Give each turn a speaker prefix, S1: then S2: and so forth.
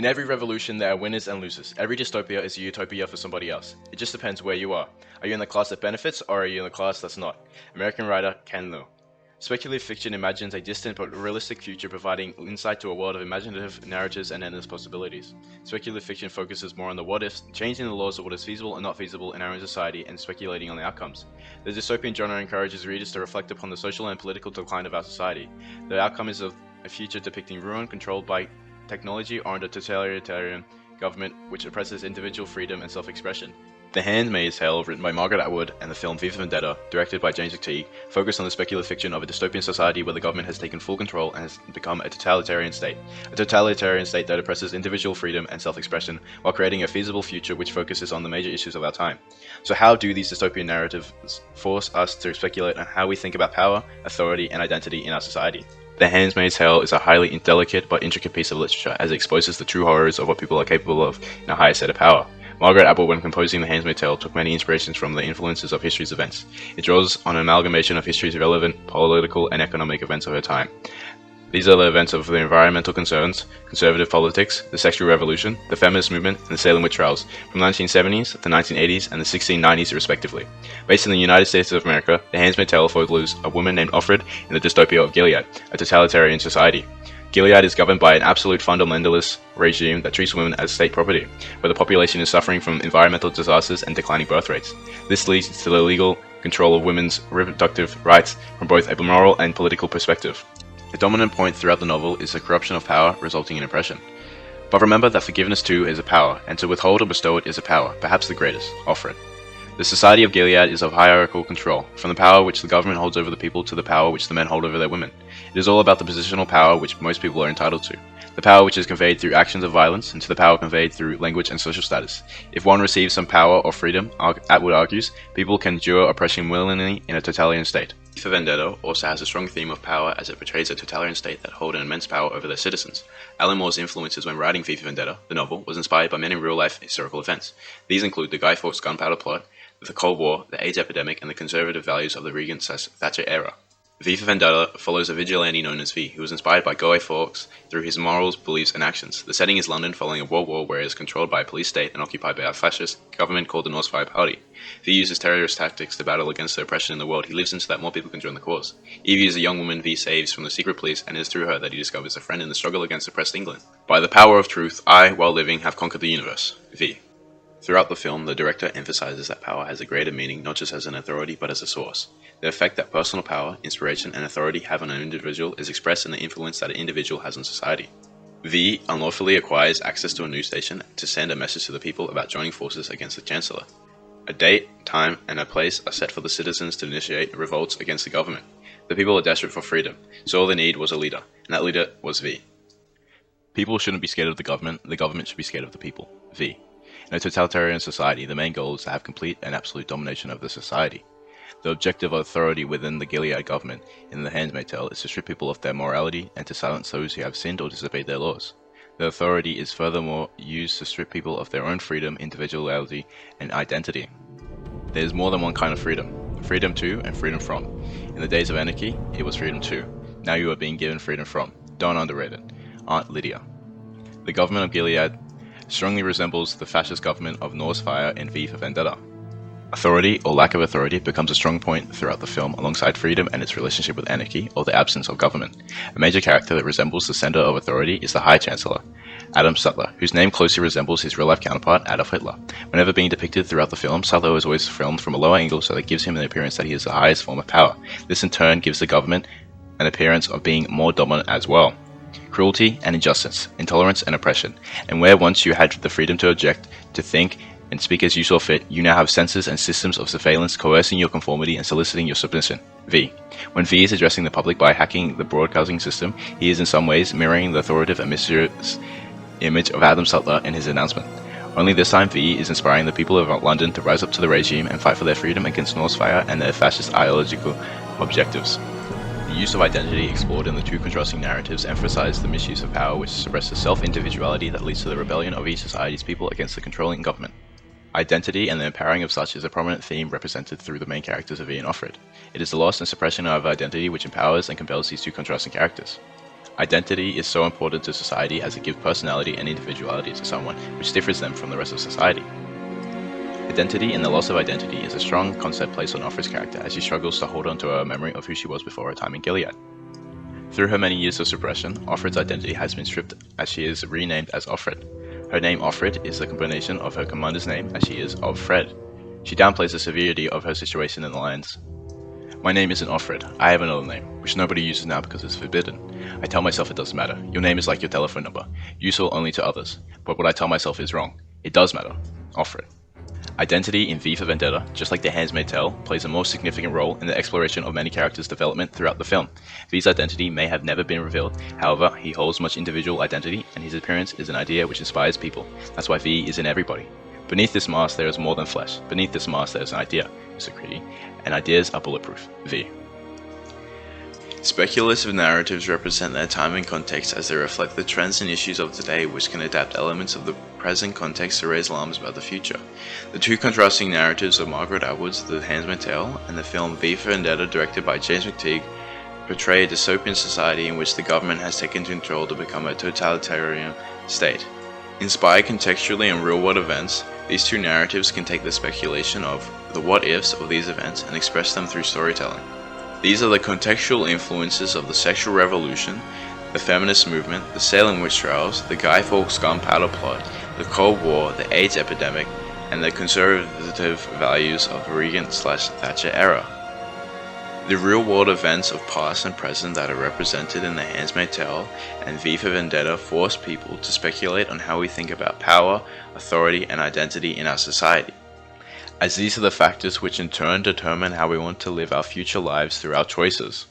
S1: In every revolution, there are winners and losers. Every dystopia is a utopia for somebody else. It just depends where you are. Are you in the class that benefits, or are you in the class that's not? American writer Ken Liu. Speculative fiction imagines a distant but realistic future, providing insight to a world of imaginative narratives and endless possibilities. Speculative fiction focuses more on the what-ifs, changing the laws of what is feasible and not feasible in our own society, and speculating on the outcomes. The dystopian genre encourages readers to reflect upon the social and political decline of our society. The outcome is a future depicting ruin controlled by technology or under totalitarian government which oppresses individual freedom and self-expression. The Handmaid's Tale, written by Margaret Atwood, and the film V for Vendetta, directed by James McTeigue, focus on the speculative fiction of a dystopian society where the government has taken full control and has become a totalitarian state. A totalitarian state that oppresses individual freedom and self-expression while creating a feasible future which focuses on the major issues of our time. So how do these dystopian narratives force us to speculate on how we think about power, authority, and identity in our society? The Handmaid's Tale is a highly indelicate but intricate piece of literature as it exposes the true horrors of what people are capable of in a higher state of power. Margaret Atwood, when composing The Handmaid's Tale, took many inspirations from the influences of history's events. It draws on an amalgamation of history's relevant political and economic events of her time. These are the events of the environmental concerns, conservative politics, the sexual revolution, the feminist movement, and the Salem witch trials, from the 1970s, the 1980s, and the 1690s respectively. Based in the United States of America, The Handmaid's Tale follows a woman named Offred in the dystopia of Gilead, a totalitarian society. Gilead is governed by an absolute fundamentalist regime that treats women as state property, where the population is suffering from environmental disasters and declining birth rates. This leads to the legal control of women's reproductive rights from both a moral and political perspective. The dominant point throughout the novel is the corruption of power resulting in oppression. But remember that forgiveness too is a power, and to withhold or bestow it is a power, perhaps the greatest, Offred. The society of Gilead is of hierarchical control, from the power which the government holds over the people to the power which the men hold over their women. It is all about the positional power which most people are entitled to, the power which is conveyed through actions of violence, and to the power conveyed through language and social status. If one receives some power or freedom, Atwood argues, people can endure oppression willingly in a totalitarian state. V for Vendetta also has a strong theme of power as it portrays a totalitarian state that hold an immense power over their citizens. Alan Moore's influences when writing V for Vendetta, the novel, was inspired by many real-life historical events. These include the Guy Fawkes gunpowder plot, the Cold War, the AIDS epidemic, and the conservative values of the Reagan/Thatcher era. V for Vendetta follows a vigilante known as V, who was inspired by Guy Fawkes through his morals, beliefs, and actions. The setting is London following a world war where it is controlled by a police state and occupied by a fascist government called the North Fire Party. V uses terrorist tactics to battle against the oppression in the world he lives in so that more people can join the cause. Evie is a young woman V saves from the secret police, and it is through her that he discovers a friend in the struggle against oppressed England. By the power of truth, I, while living, have conquered the universe. V. Throughout the film, the director emphasizes that power has a greater meaning not just as an authority but as a source. The effect that personal power, inspiration, and authority have on an individual is expressed in the influence that an individual has on society. V unlawfully acquires access to a news station to send a message to the people about joining forces against the Chancellor. A date, time, and a place are set for the citizens to initiate revolts against the government. The people are desperate for freedom, so all they need was a leader, and that leader was V. People shouldn't be scared of the government should be scared of the people. V. In a totalitarian society, the main goal is to have complete and absolute domination of the society. The objective of authority within the Gilead government in The Handmaid's Tale is to strip people of their morality and to silence those who have sinned or disobeyed their laws. The authority is furthermore used to strip people of their own freedom, individuality, and identity. There is more than one kind of freedom. Freedom to and freedom from. In the days of anarchy, it was freedom to. Now you are being given freedom from. Don't underrate it. Aunt Lydia. The government of Gilead strongly resembles the fascist government of Norse Fire in V for Vendetta. Authority, or lack of authority, becomes a strong point throughout the film alongside freedom and its relationship with anarchy, or the absence of government. A major character that resembles the center of authority is the High Chancellor, Adam Sutler, whose name closely resembles his real-life counterpart, Adolf Hitler. Whenever being depicted throughout the film, Sutler is always filmed from a lower angle so that it gives him the appearance that he is the highest form of power. This in turn gives the government an appearance of being more dominant as well. Cruelty and injustice, intolerance and oppression, and where once you had the freedom to object, to think, and speak as you saw fit, you now have censors and systems of surveillance coercing your conformity and soliciting your submission. V. When V is addressing the public by hacking the broadcasting system, he is in some ways mirroring the authoritative and mysterious image of Adam Sutler in his announcement. Only this time V is inspiring the people of London to rise up to the regime and fight for their freedom against Norse Fire and their fascist ideological objectives. The use of identity explored in the two contrasting narratives emphasized the misuse of power which suppresses self-individuality that leads to the rebellion of each society's people against the controlling government. Identity and the empowering of such is a prominent theme represented through the main characters of V and Offred. It is the loss and suppression of identity which empowers and compels these two contrasting characters. Identity is so important to society as it gives personality and individuality to someone, which differs them from the rest of society. Identity and the loss of identity is a strong concept placed on Offred's character as she struggles to hold on to her memory of who she was before her time in Gilead. Through her many years of suppression, Offred's identity has been stripped as she is renamed as Offred. Her name Offred is the combination of her commander's name as she is of Fred. She downplays the severity of her situation in the lines. My name isn't Offred, I have another name, which nobody uses now because it's forbidden. I tell myself it doesn't matter. Your name is like your telephone number, useful only to others. But what I tell myself is wrong. It does matter. Offred. Identity in V for Vendetta, just like The Handmaid's Tale, plays a more significant role in the exploration of many characters' development throughout the film. V's identity may have never been revealed, however, he holds much individual identity, and his appearance is an idea which inspires people. That's why V is in everybody. Beneath this mask there is more than flesh. Beneath this mask there is an idea, Mr. Creedy, and ideas are bulletproof. V. Speculative narratives represent their time and context as they reflect the trends and issues of today, which can adapt elements of the present context to raise alarms about the future. The two contrasting narratives of Margaret Atwood's The Handmaid's Tale and the film V for Vendetta, directed by James McTeigue, portray a dystopian society in which the government has taken control to become a totalitarian state. Inspired contextually in real-world events, these two narratives can take the speculation of the what-ifs of these events and express them through storytelling. These are the contextual influences of the sexual revolution, the feminist movement, the Salem witch trials, the Guy Fawkes gunpowder plot, the Cold War, the AIDS epidemic, and the conservative values of the Reagan/Thatcher era. The real-world events of past and present that are represented in The Handmaid's Tale and V for Vendetta force people to speculate on how we think about power, authority, and identity in our society, as these are the factors which in turn determine how we want to live our future lives through our choices.